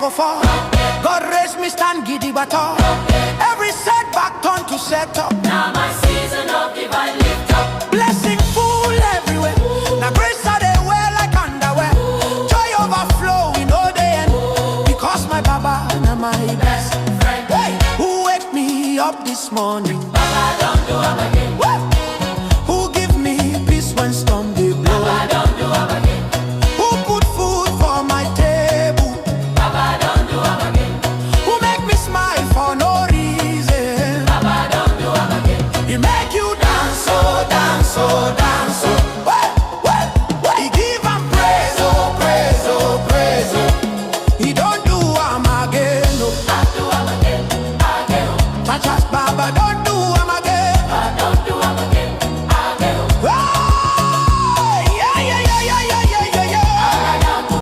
go fall. God raise me stand giddy but all. Every setback turn to set up. Now my season of divine lift up. Blessing full everywhere. Now grace are they wear like underwear. Joy overflow in all day end. Because my Baba na my best friend. Hey, who wake me up this morning? Baba don't do am again.